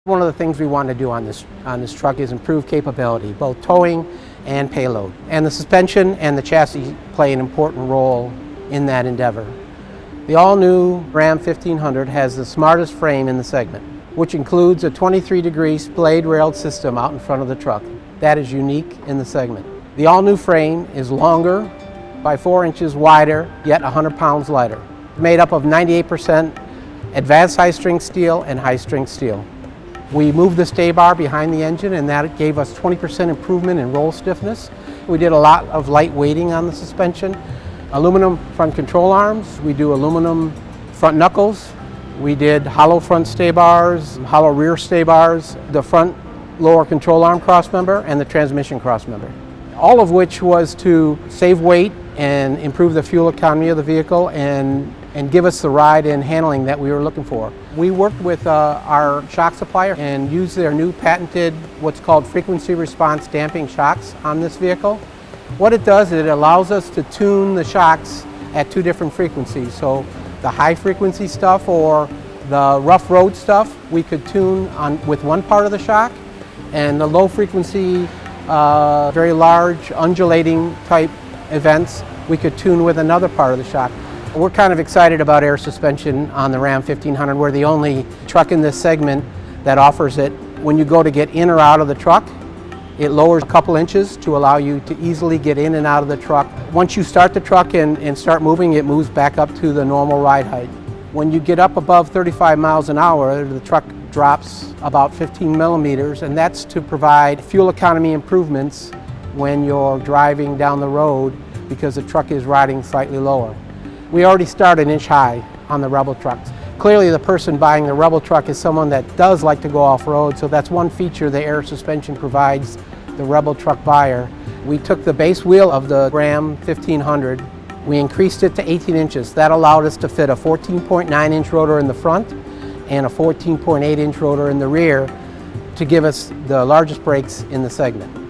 One of the things we want to do on this truck is improve capability, both towing and payload. And the suspension and the chassis play an important role in that endeavor. The all-new Ram 1500 has the smartest frame in the segment, which includes a 23-degree splayed railed system out in front of the truck. That is unique in the segment. The all-new frame is longer by 4 inches wider, yet 100 pounds lighter. Made up of 98% advanced high-strength steel and high-strength steel. We moved the stay bar behind the engine, and that gave us 20% improvement in roll stiffness. We did a lot of light weighting on the suspension. Aluminum front control arms, we do aluminum front knuckles. We did hollow front stay bars, hollow rear stay bars, the front lower control arm crossmember, and the transmission crossmember. All of which was to save weight and improve the fuel economy of the vehicle and give us the ride and handling that we were looking for. We worked with our shock supplier and used their new patented what's called frequency response damping shocks on this vehicle. What it does is it allows us to tune the shocks at 2 different frequencies. So the high frequency stuff or the rough road stuff we could tune with one part of the shock, and the low frequency, very large undulating type events we could tune with another part of the shock. We're kind of excited about air suspension on the Ram 1500. We're the only truck in this segment that offers it. When you go to get in or out of the truck, it lowers a couple inches to allow you to easily get in and out of the truck. Once you start the truck and start moving, it moves back up to the normal ride height. When you get up above 35 miles an hour, the truck drops about 15 millimeters, and that's to provide fuel economy improvements when you're driving down the road because the truck is riding slightly lower. We already start an inch high on the Rebel trucks. Clearly the person buying the Rebel truck is someone that does like to go off-road, so that's one feature the air suspension provides the Rebel truck buyer. We took the base wheel of the Ram 1500, we increased it to 18 inches. That allowed us to fit a 14.9-inch rotor in the front and a 14.8-inch rotor in the rear to give us the largest brakes in the segment.